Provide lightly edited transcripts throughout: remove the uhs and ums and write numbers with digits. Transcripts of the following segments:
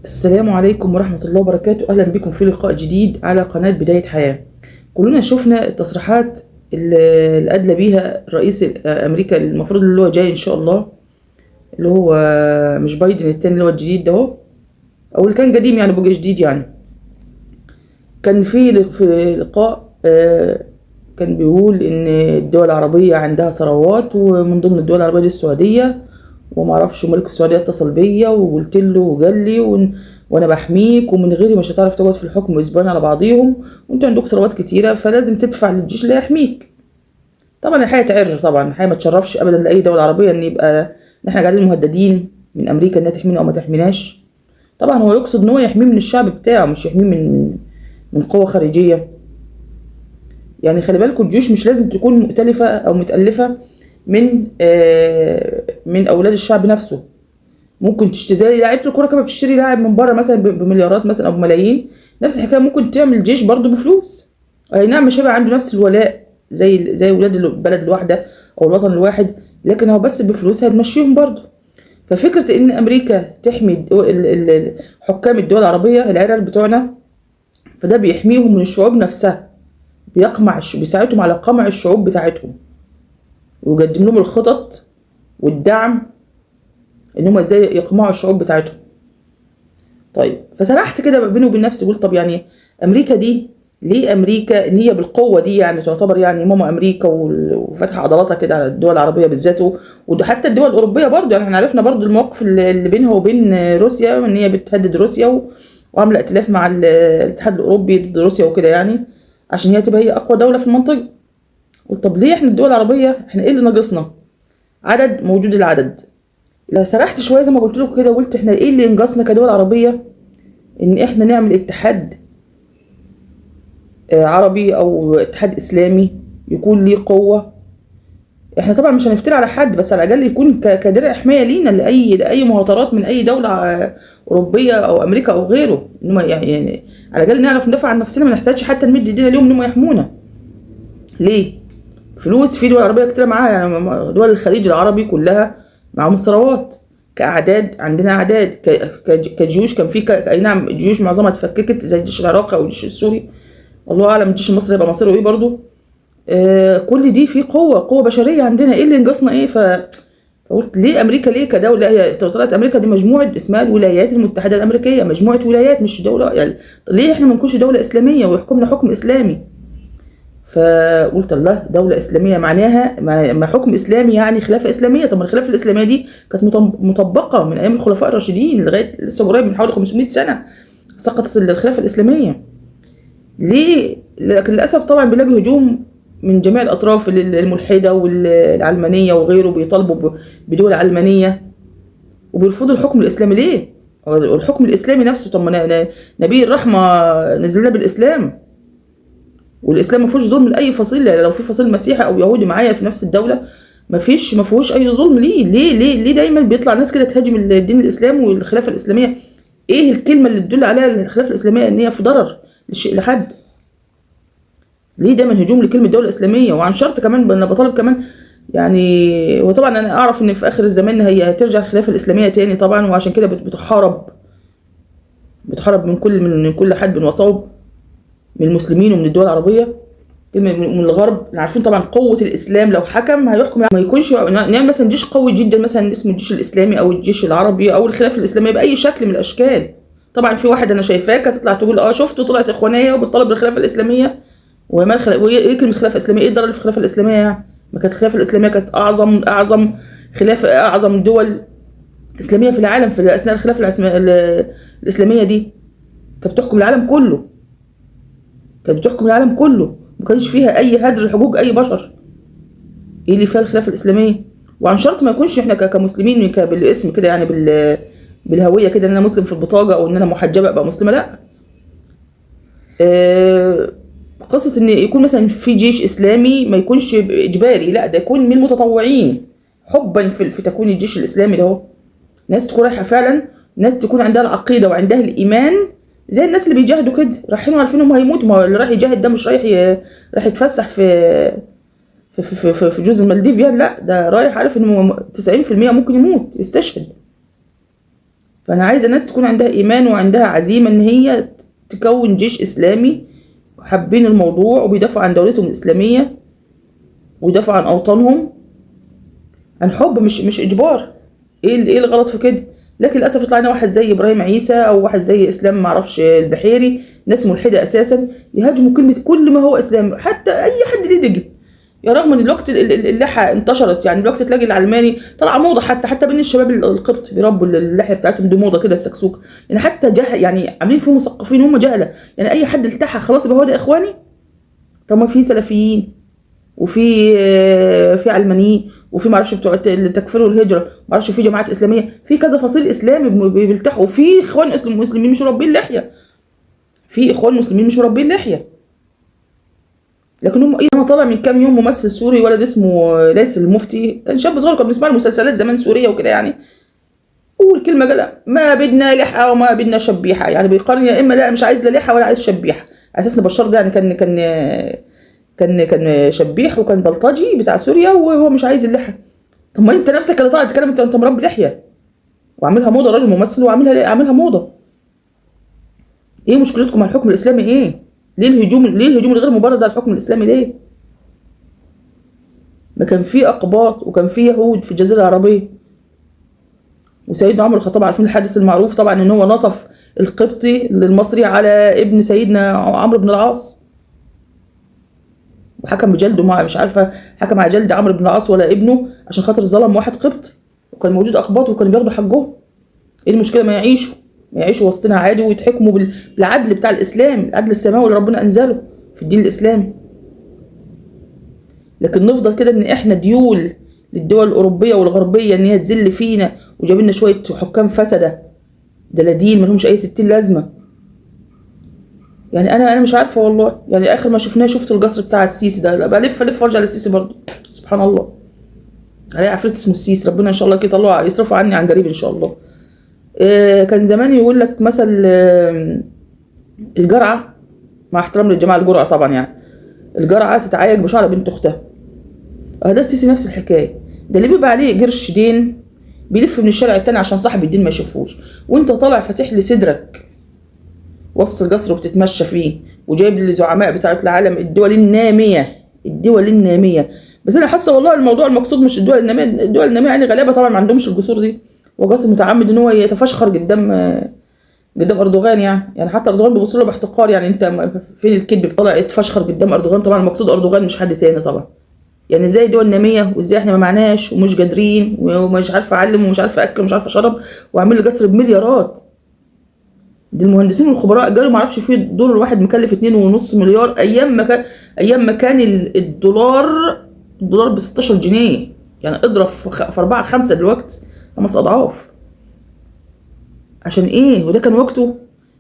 السلام عليكم ورحمة الله وبركاته. أهلا بكم في لقاء جديد على قناة بداية حياة. كلنا شفنا التصريحات اللي أدلى بيها رئيس أمريكا، المفروض اللي هو جاي إن شاء الله، اللي هو مش بايدن التاني اللي هو الجديد ده هو، أو اللي كان قديم يعني بقى جديد يعني. كان في لقاء كان بيقول إن الدول العربية عندها ثروات، ومن ضمن الدول العربية دي السعودية، وما اعرفش ملك السعوديه اتصل بيا وقلت له وقال لي وانا بحميك، ومن غيري مش هتعرف تقعد في الحكم اسبوعين على بعضيهم، وانت عندك ثروات كتيره فلازم تدفع للجيش اللي يحميك. طبعا الحقيقه تعر، طبعا الحقيقه ما تشرفش ابدا لاي دوله عربيه ان احنا قاعدين مهددين من امريكا انها تحمينا او ما تحميناش. طبعا هو يقصد ان هو يحميه من الشعب بتاعه، مش يحميه من قوه خارجيه. يعني خلي بالكم، الجيوش مش لازم تكون مؤتلفه او متالفه من اولاد الشعب نفسه. ممكن تشتري زي لعيبه الكوره كده، بتشتري لاعب من بره مثلا بمليارات مثلا او بملايين، نفس الحكايه ممكن تعمل جيش برضه بفلوس. اي نعم مش هيبقى عنده نفس الولاء زي ولاد البلد الواحده او الوطن الواحد، لكن هو بس بفلوس هتمشيهم برضه. ففكره ان امريكا تحمي حكام الدول العربيه العرق بتوعنا، فده بيحميهم من الشعوب نفسها، بيساعدهم على قمع الشعوب بتاعتهم، ويقدم لهم الخطط والدعم ان هم ازاي يقمعوا الشعوب بتاعتهم. طيب، فسرحت كده بيني وبين نفسي، قلت طب يعني امريكا دي ليه امريكا ان هي بالقوه دي يعني تعتبر يعني ماما امريكا وفتح عضلاتها كده على الدول العربيه بالذات، وحتى الدول الاوروبيه برضو. يعني احنا عرفنا برضو المواقف اللي بينها وبين روسيا، وان هي بتهدد روسيا وعامله ائتلاف مع الاتحاد الاوروبي ضد روسيا وكده، يعني عشان هي تبقى هي اقوى دوله في المنطقه. قلت طب ليه احنا الدول العربيه احنا ايه اللي ناقصنا؟ عدد موجود العدد. سرحت شويه زي ما قلت لكم كده، وقلت احنا ايه اللي ينقصنا كدول عربيه ان احنا نعمل اتحاد عربي او اتحاد اسلامي يكون ليه قوه. احنا طبعا مش هنفتري على حد، بس على الاقل يكون كدرع حمايه لينا لاي مهاترات من اي دوله اوروبيه او امريكا او غيره، انهم يعني على الاقل نعرف ندافع عن نفسنا، ما نحتاجش حتى نمد ايدينا ليهم انهم يحمونا. ليه؟ فلوس في دول عربيه كتير معاها، يعني دول الخليج العربي كلها معاهم ثروات. كأعداد عندنا أعداد، كجيوش كان في أي نعم جيوش معظمها اتفككت زي الجيش العراقي أو الجيش السوري، الله أعلم الجيش المصري هيبقى مصيره إيه برضه. كل دي في قوة بشرية عندنا، إيه اللي نقصنا إيه؟ فقلت ليه أمريكا، ليه كدولة؟ هي طلعت أمريكا دي مجموعة اسمها الولايات المتحدة الأمريكية، مجموعة ولايات مش دولة. يعني ليه إحنا ما نكونش دولة إسلامية ويحكمنا حكم إسلامي؟ فقلت الله، دولة إسلامية معناها ما حكم إسلامي يعني خلافة إسلامية. طب الخلافة الإسلامية دي كانت مطبقة من أيام الخلفاء الراشدين لغاية لسه قريب، من حوالي 500 سنة سقطت الخلافة الإسلامية. ليه؟ لكن للأسف طبعا بنلاقي هجوم من جميع الأطراف الملحدة والعلمانية وغيره، بيطالبوا بدول علمانية وبيرفضوا الحكم الإسلامي. ليه؟ الحكم الإسلامي نفسه، طب ما نبي الرحمة نزلنا بالإسلام، والاسلام ما فيهوش ظلم لاي فصيل. يعني لو في فصيل مسيحي او يهودي معايا في نفس الدوله، ما فيهوش اي ظلم. ليه دايما بيطلع ناس كده تهاجم الدين الاسلامي والخلافه الاسلاميه؟ ايه الكلمه اللي تدل عليها الخلافه الاسلاميه ان هي في ضرر لحد؟ ليه دايما هجوم لكلمه الدوله الاسلاميه؟ وعن شرط كمان انا بطالب كمان، يعني وطبعا انا اعرف ان في اخر الزمان هي هترجع الخلافه الاسلاميه تاني طبعا، وعشان كده بتحارب من كل حد وصوب، من المسلمين ومن الدول العربيه، من الغرب. عارفين طبعا قوة الإسلام لو حكم هيحكم، يعني ما يكونش نعمل مثلا جيش قوي جدا مثلا اسمه الجيش الإسلامي أو الجيش العربي أو الخلافة الإسلامية بأي شكل من الأشكال. طبعا في واحد أنا شايفاك هتطلع تقول شفتوا طلعت إخوانية وبتطالب بالخلافة الإسلامية، وإيه كلمة الخلافة الإسلامية؟ إيه الضرر اللي في الخلافة الإسلامية يعني؟ ما كانت الخلافة الإسلامية كانت أعظم خلافة، أعظم دول إسلامية في العالم في أثناء الخلافة الإسلامية دي، كانت بتحكم العالم كله، ما كانش فيها اي هدر لحقوق اي بشر. ايه اللي فيها الخلافه الاسلاميه؟ وعن شرط ما يكونش احنا كمسلمين بالاسم كده، يعني بالهويه كده، ان انا مسلم في البطاقه او ان انا محجبه ابقى مسلمه، لا. قصه ان يكون مثلا في جيش اسلامي ما يكونش اجباري، لا ده يكون من المتطوعين حبا في تكوين الجيش الاسلامي ده هو. ناس تكون رايحه فعلا، ناس تكون عندها العقيده وعندها الايمان، زي الناس اللي بيجاهدوا كده رايحين وعارفين انهم هيموتوا. ما اللي رايح يجاهد ده مش رايح يتفسح في جزر المالديف يعني، لا ده رايح عارف انه 90% ممكن يموت يستشهد. فانا عايزه الناس تكون عندها ايمان وعندها عزيمه ان هي تكون جيش اسلامي، حابين الموضوع وبيدافعوا عن دولتهم الاسلاميه ويدافعوا عن اوطانهم عن حب، مش اجبار. ايه الغلط في كده؟ لكن للاسف يطلع لنا واحد زي ابراهيم عيسى او واحد زي اسلام معرفش البحيري، ناس ملحده اساسا، يهاجموا كلمه كل ما هو اسلام، حتى اي حد ليه دجل. يا رغم ان الوقت اللحى انتشرت، يعني الوقت تلاقي العلماني طلع موضه، حتى بين الشباب القبط بيربوا اللحيه بتاعتهم دي موضه كده السكسوك، يعني حتى يعني عاملين فيهم مثقفين هم جهله، يعني اي حد التحى خلاص يبقى هو ده اخواني. طب ما في سلفيين وفي في علمانيين وفي معرفش بتوع التكفير والهجره، معرفش في جماعات اسلاميه، في كذا فصيل اسلامي بيلتحوا، وفي اخوان مسلمين مش مربين لحيه، في اخوان مسلمين مش مربين لحيه. لكن هم انا طالع من كام يوم ممثل سوري ولد اسمه ليس المفتي، كان شاب صغير، كان بنسمع المسلسلات زمان سوريه وكده يعني، اول كلمه قال ما بدنا لحى وما بدنا شبيحه، يعني بيقارن يا اما لا مش عايز لا لحى ولا عايز شبيحه، على اساس ان بشار ده يعني كان شبيح وكان بلطجي بتاع سوريا وهو مش عايز اللحى. طب ما انت نفسك اللي طالع تتكلم، انت مربي لحيه وعاملها موضه، راجل ممثل وعاملها موضه. ايه مشكلتكم مع الحكم الاسلامي؟ ايه ليه الهجوم الغير مبرر على الحكم الاسلامي ليه؟ ما كان في اقباط وكان في يهود في الجزيره العربيه، وسيدنا عمر الخطاب عارفين الحادث المعروف طبعا ان هو نصف القبطي المصري على ابن سيدنا عمرو بن العاص، وحكم بجلده، مش عارفه حكم على جلد عمرو بن العاص ولا ابنه عشان خاطر ظلم واحد قبطي، وكان موجود اقباط وكانوا بياخدوا حقهم. ايه المشكله ما يعيشوا وسطنا عادي ويتحكموا بالعدل بتاع الاسلام، العدل السماوي اللي ربنا انزله في الدين الاسلامي. لكن نفضل كده ان احنا ديول للدول الاوروبيه والغربيه ان هي تذل فينا وجاب لنا شويه حكام فسده دلادين ما لهمش اي 60 لازمه. يعني انا مش عارفه والله، يعني اخر ما شفناه شفت القصر بتاع السيسي ده، بلف وارجع للسيسي برضه، سبحان الله عليه عفريت اسمه السيسي، ربنا ان شاء الله كده يطلعه يصرفوا عني عن قريب ان شاء الله. كان زمان يقول لك مثل الجرعه، مع احترام للجماعه الجرعه طبعا، يعني الجرعه تتعايق بشعر بنت اختها. ده السيسي نفس الحكايه، ده اللي بيبقى عليه قرش دين بيلف من الشارع التاني عشان صاحب الدين ما يشوفوش، وانت طالع فاتح لي صدرك وسط القصر وبتتمشى فيه وجايب لي الزعماء بتاعت العالم، الدول الناميه. بس انا حاسه والله الموضوع المقصود مش الدول الناميه، الدول الناميه يعني غلابه طبعا ما عندهمش الجسور دي، وقاسم متعمد ان هو يتفشخر قدام اردوغان، يعني حتى اردوغان بيبص له باحتقار، يعني انت فين الكذب؟ طالع يتفشخر قدام اردوغان، طبعا المقصود اردوغان مش حد تاني طبعا. يعني ازاي دول ناميه وازاي احنا ما معناش ومش قادرين ومش عارفه اعلم ومش عارفه اكل ومش عارفه اشرب واعمل لي قصر بمليارات. دي المهندسين والخبراء قالوا ما اعرفش في دور الواحد مكلف 2.5 مليار، ايام ما كان الدولار ب 16 جنيه، يعني اضرب في 4 5 دلوقتي 5 اضعاف. عشان ايه؟ وده كان وقته،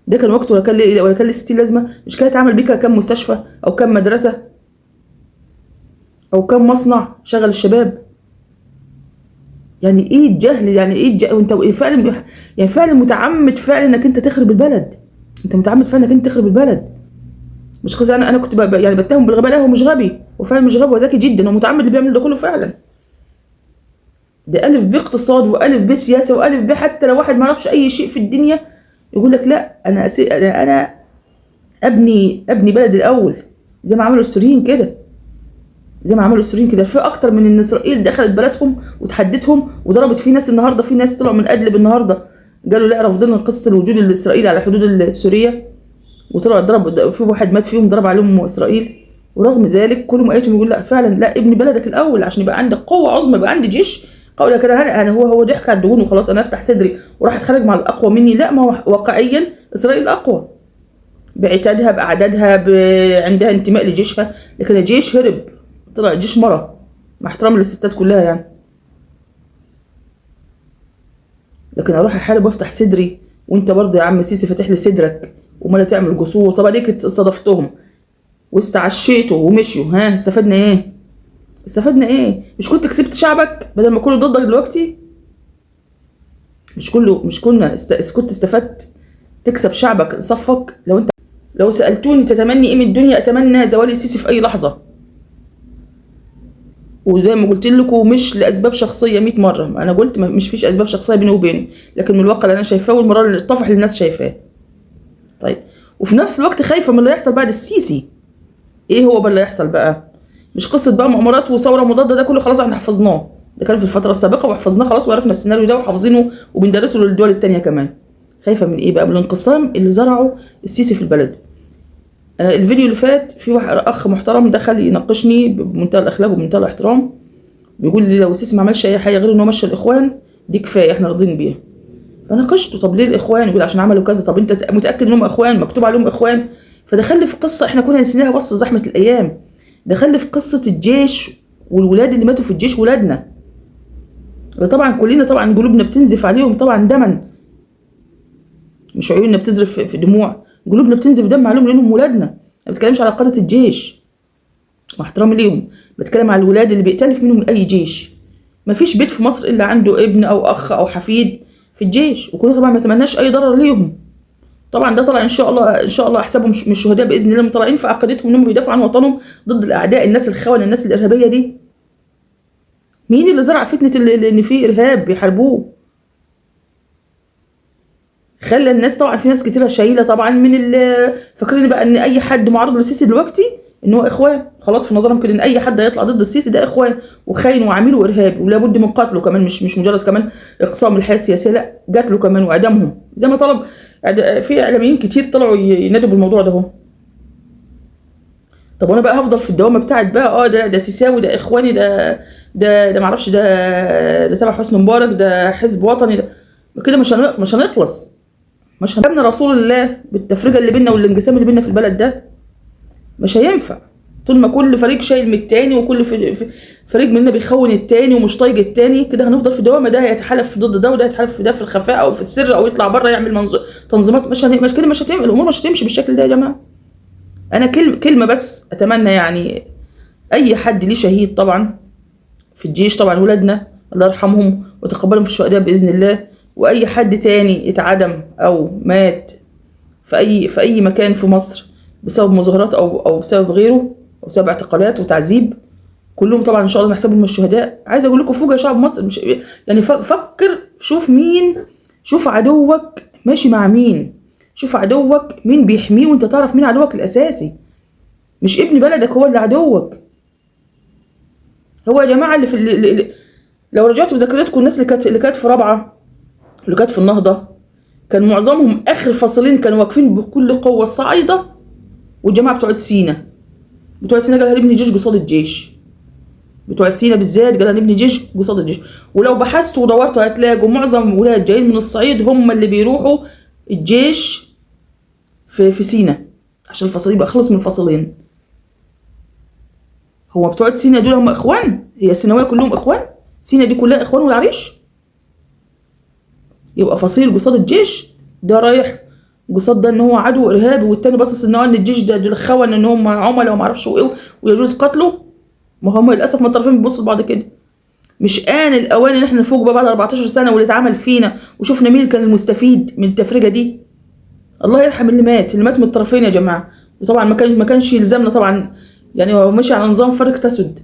ولا كان ليه 60 لازمه؟ مش كانت عامل بيها كام مستشفى او كام مدرسه او كام مصنع شغل الشباب؟ يعني ايه الجهل؟ يعني ايه وانت فعلا، يعني فعلا متعمد فعلا انك انت تخرب البلد، انت متعمد فعلا انك انت تخرب البلد. مش قصدي انا كنت يعني بتهم بالغباء، لا هو مش غبي، وفعلا مش غبي، وذكي جدا ومتعمد اللي بيعمل ده كله فعلا. ده الف باقتصاد والف بسياسه والف ب، حتى لو واحد ما يعرفش اي شيء في الدنيا يقول لك لا انا ابني بلد الاول، زي ما عملوا السوريين كده، في اكتر من ان اسرائيل دخلت بلدهم وتحدتهم وضربت في ناس. النهارده في ناس طلعوا من ادلب النهارده قالوا لا رافضين قصه الوجود الاسرائيلي على حدود السوريه، وطلع ضرب في واحد مات فيهم ضرب عليهم اسرائيل، ورغم ذلك كل ما قايتهم يقول لا فعلا لا ابني بلدك الاول عشان يبقى عندك قوه عظمى، يبقى عندي جيش قوي. لكن انا هو ضحك على الدهون وخلاص، انا افتح صدري وراح اتخانق مع الاقوى مني؟ لا، ما هو واقعيا اسرائيل اقوى بعتادها باعدادها عندها انتماء لجيشها، لكن الجيش هرب، طلع جيش مرة، مع احترام للستات كلها يعني. لكن اروح احارب وافتح صدري، وانت برضه يا عم سيسي فاتح لي صدرك وما لا تعمل جسور. طب عليك استضفتهم واستعشيته ومشيوا، ها استفدنا ايه؟ مش كنت كسبت شعبك بدل ما كله ضدك دلوقتي؟ مش كنا كنت استفدت تكسب شعبك صفك؟ لو سألتوني تتمني ايه من الدنيا، اتمنى زوال السيسي في اي لحظة. وزي ما قلت لكم مش لاسباب شخصيه 100 مره، انا قلت مش فيش اسباب شخصيه بيني وبينه، لكن من الواقع اللي انا شايفاه والمرار اللي اتضح اللي الناس شايفاه. طيب وفي نفس الوقت خايفه من اللي هيحصل بعد السيسي. ايه هو بقى اللي هيحصل بقى؟ مش قصه بقى مؤامرات وثوره مضاده، ده كله خلاص احنا حفظناه، ده كان في الفتره السابقه وحفظناه خلاص وعرفنا السيناريو ده وحافظينه وبندرسه للدول التانيه كمان. خايفه من ايه بقى؟ من الانقسام اللي زرعه السيسي في البلد. انا الفيديو اللي فات في واحد اخ محترم دخل يناقشني بمنتهى الاخلاق وبمنتهى الاحترام، بيقول لي لو السيسي ما عملش اي حاجه غير ان هو مشى الاخوان دي كفايه احنا راضيين بيها. فناقشته، طب ليه الاخوان؟ يقول عشان عملوا كذا. طب انت متاكد انهم اخوان؟ مكتوب عليهم اخوان. فدخل في قصه احنا كنا نسيناها بس زحمه الايام، دخل في قصه الجيش والولاد اللي ماتوا في الجيش ولادنا. طبعا كلنا طبعا قلوبنا بتنزف عليهم طبعا دما، مش عيوننا بتزرف في دموع، قلوبنا بتنزف دم عليهم لانهم ولادنا. ما بتكلمش على قاده الجيش مع احترامي ليهم، بتكلم على الولاد اللي بيأتلف منهم اي جيش. ما فيش بيت في مصر الا عنده ابن او اخ او حفيد في الجيش، وكلنا طبعا ما نتمناش اي ضرر ليهم. طبعا ده طلع ان شاء الله ان شاء الله احسابهم من الشهداء باذن الله، طالعين في عقيدتهم انهم بيدافعوا عن وطنهم ضد الاعداء، الناس الخونه، الناس الارهابيه دي. مين اللي زرع فتنه ان في ارهاب بيحاربوه؟ خلى الناس طبعا، في ناس كتيره شايله طبعا من فاكرين بقى ان اي حد معارض للسيسي دلوقتي ان هو اخوان، خلاص في نظرهم كده ان اي حد هيطلع ضد السيسي ده اخوان وخاين وعميل وارهابي ولا بد من قتله كمان، مش مجرد كمان اقصاء الحياه السياسيه، لا قتله كمان واعدامهم زي ما طلب. في اعلاميين كتير طلعوا ينادوا بالموضوع ده اهو. طب وانا بقى هفضل في الدوامه بتاعت بقى ده سيساوي، ده اخواني، ده معرفش، ده تبع حسني مبارك، ده حزب وطني، ده كده مش هنخلص. مش هنبني رسول الله بالتفرقه اللي بينا والانقسام اللي بينا في البلد ده، مش هينفع طول ما كل فريق شايل من التاني وكل فريق مننا بيخون التاني ومش طايق التاني. كده هنفضل في دوامه، ده هيتحالف ضد ده وده هيتحالف في ده في الخفاء او في السر او يطلع بره يعمل تنظيمات. مش كده، مش هتعمل الامور، مش هتمشي بالشكل ده يا جماعه. انا كلمه بس اتمنى يعني اي حد ليه شهيد طبعا في الجيش، طبعا ولادنا الله يرحمهم وتقبلهم في الشهداء باذن الله، واي حد تاني اتعدم او مات في اي مكان في مصر بسبب مظاهرات او بسبب غيره او بسبب اعتقالات وتعذيب، كلهم طبعا ان شاء الله نحسبهم من الشهداء. عايز اقول لكم فوق يا شعب مصر، مش يعني فكر، شوف مين، شوف عدوك ماشي مع مين، شوف عدوك مين بيحميه وانت تعرف مين عدوك الاساسي. مش ابن بلدك هو اللي عدوك. هو يا جماعه لو رجعتوا بذاكرتكم الناس اللي كانت في رابعه واللي كانت في النهضه، كان معظمهم اخر فصلين كانوا واقفين بكل قوه الصعايده والجماعه بتوع سينا. بتوع سينا قالوا هنبني جيش قصاد الجيش، بتوع سينا بالذات قالوا هنبني جيش قصاد الجيش. ولو بحثتوا ودورتوا هتلاقوا معظم ولاد جايين من الصعيد هم اللي بيروحوا الجيش في سينا عشان الفصل يبقى خلص من فصلين. هو بتوع سينا دول هم اخوان؟ هي السيناويه كلهم اخوان؟ سينا دي كلها اخوان والعريش؟ يبقى فصيل قصاد الجيش ده رايح قصاد ده ان هو عدو ارهابي، والتاني باصص ان هو ان الجيش ده دول خون ان هم عملاء وما اعرفش ايه ويجوز قتله. ما هم للاسف من الطرفين بيبصوا لبعض كده. مش آن الاوان ان احنا نفوق بقى بعد 14 سنه واللي اتعمل فينا وشفنا مين كان المستفيد من التفرقه دي؟ الله يرحم اللي مات من الطرفين يا جماعه. وطبعا ما كانش يلزمنا طبعا، يعني هو ماشي على نظام فرق تسد،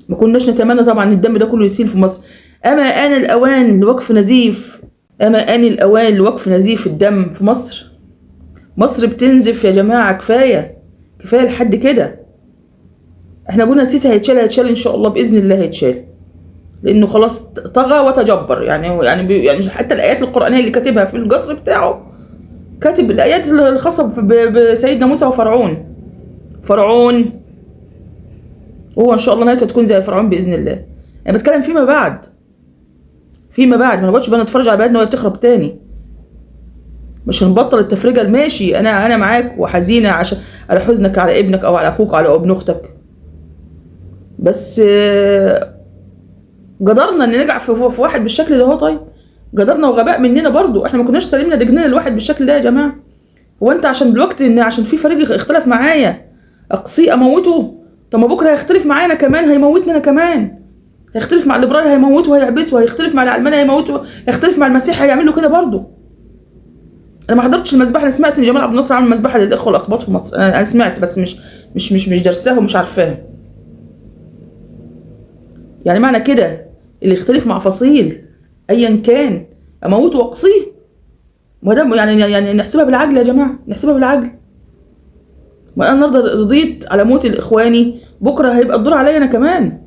ما كناش نتمنى طبعا الدم ده كله يسيل في مصر. اما آن الاوان لوقف نزيف، اما آن الاوان لوقف نزيف الدم في مصر. مصر بتنزف يا جماعه، كفايه لحد كده. احنا قلنا السيسي هيتشال ان شاء الله باذن الله هيتشال، لانه خلاص طغى وتجبر. يعني حتى الايات القرانيه اللي كاتبها في القصر بتاعه، كاتب الايات الخاصه بسيدنا موسى وفرعون. هو ان شاء الله نهايته تكون زي فرعون باذن الله. انا بتكلم فيما بعد، ما نقعدش بقى نتفرج على بلدنا وهي بتخرب تاني. مش هنبطل التفرقه الماشي. انا معاك وحزينه عشان على حزنك على ابنك او على اخوك او على ابن اختك، بس قدرنا ان نرجع في واحد بالشكل ده. هو طيب قدرنا وغباء مننا برضو، احنا ما كناش سلمنا دجننا لواحد بالشكل ده يا جماعه. هو انت عشان دلوقتي ان عشان في فريق اختلف معايا اقصيه اموته؟ طب ما بكره هيختلف معانا كمان هيموتنا انا كمان، هيختلف مع الليبرال هيموته وهيحبسه، هيختلف مع العلماني هيموته، هيختلف مع المسيح هيعمل له كده برضه. انا ما حضرتش المذبحه، انا سمعت ان جمال عبد الناصر عمل مذبحه للاخوه الاقباط في مصر، انا سمعت بس مش درساها ومش عارفاها. يعني معنى كده اللي يختلف مع فصيل ايا كان اموته واقصيه؟ ما ده يعني نحسبها بالعجل يا جماعه، نحسبها بالعجل. ما انا النهارده رضيت على موت الاخواني، بكره هيبقى الدور عليا انا كمان.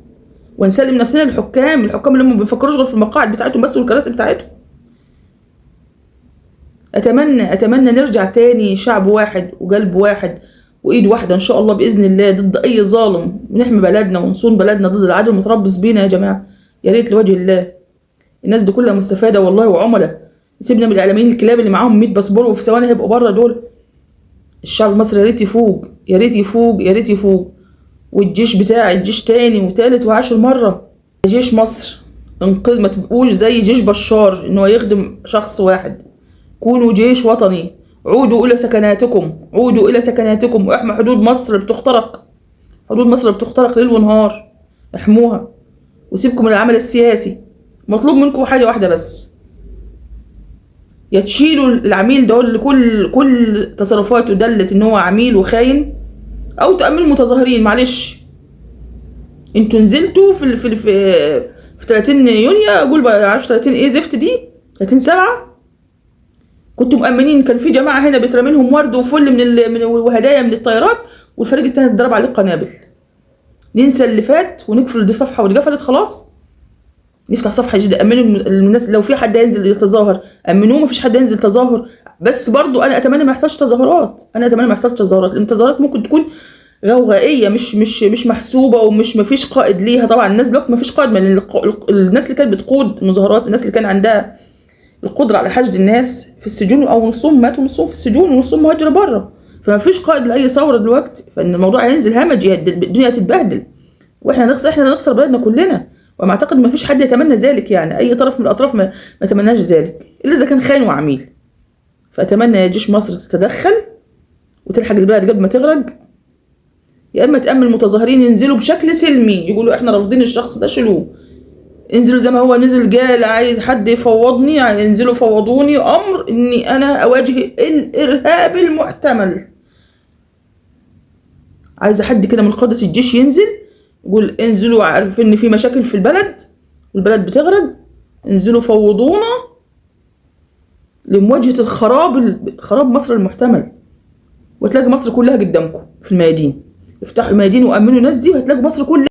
ونسلم نفسنا للحكام، الحكام اللي هم ما بيفكروش غير في المقاعد بتاعتهم بس والكراسي بتاعتهم. اتمنى نرجع تاني شعب واحد وقلب واحد وايد واحده ان شاء الله باذن الله ضد اي ظالم، ونحمي بلدنا ونصون بلدنا ضد العدو المتربص بينا يا جماعه. يا ريت لوجه الله. الناس دي كلها مستفاده والله وعملاء. سيبنا من الاعلاميين الكلاب اللي معاهم 100 باسبور وفي ثواني هيبقوا بره دول. الشعب المصري يا ريت يفوق، يا ريت يفوق، يا ريت يفوق. والجيش بتاع الجيش تاني وتالت وعاشر مره. جيش مصر انقذ، ما تبقوش زي جيش بشار ان هو يخدم شخص واحد. كونوا جيش وطني. عودوا الى سكناتكم، عودوا الى سكناتكم واحموا حدود مصر بتخترق. حدود مصر بتخترق ليل ونهار، احموها وسيبكم من العمل السياسي. مطلوب منكم حاجه واحده بس، يا تشيلوا العميل ده اللي كل تصرفاته دلت ان هو عميل وخاين، او تأمنوا المتظاهرين. معلش انتوا نزلتوا في 30 يونيو، اقول بقى عارف 30 ايه زفت دي، 30/7 كنتوا مأمنين. كان في جماعه هنا بيترمي لهم ورد وفل من وهدايا من الطيارات، والفريق التاني اتضرب عليه قنابل. ننسى اللي فات ونقفل دي صفحه ودي قفلت خلاص، نفتح صفحه جديده. امنوا الناس، لو في حد هينزل يتظاهر امنوه، مفيش حد هينزل تظاهر. بس برضو انا اتمنى ما يحصلش تظاهرات، انا اتمنى ما يحصلش تظاهرات. التظاهرات ممكن تكون غوغائيه، مش محسوبه، ومش مفيش قائد ليها. طبعا الناس دلوقتي مفيش قائد، من الناس اللي كانت بتقود المظاهرات، الناس اللي كان عندها القدره على حشد الناس في السجون، او نصهم ماتوا ونصهم في السجون ونصهم مهاجر بره. فمفيش قائد لاي ثوره دلوقتي، فان الموضوع هينزل همجي، الدنيا هتتبهدل، واحنا نخسر بلدنا كلنا. وما اعتقد ما فيش حد يتمنى ذلك، يعني اي طرف من الاطراف ما يتمناش ذلك الا اذا كان خاين وعميل. فاتمنى يا جيش مصر تتدخل وتلحق البلد قبل ما تغرق، يا اما تامن المتظاهرين ينزلوا بشكل سلمي، يقولوا احنا رافضين الشخص ده، شيلوه. انزلوا زي ما هو نزل، قال عايز حد يفوضني، ينزلوا فوضوني امر اني انا اواجه الارهاب المحتمل. عايزه حد كده من قاده الجيش ينزل يقول انزلوا، عارفين ان في مشاكل في البلد والبلد بتغرق، انزلوا فوضونا لمواجهه خراب مصر المحتمل. وتلاقي مصر كلها قدامكم في الميادين. افتحوا الميادين وامنوا الناس دي، وهتلاقوا مصر كلها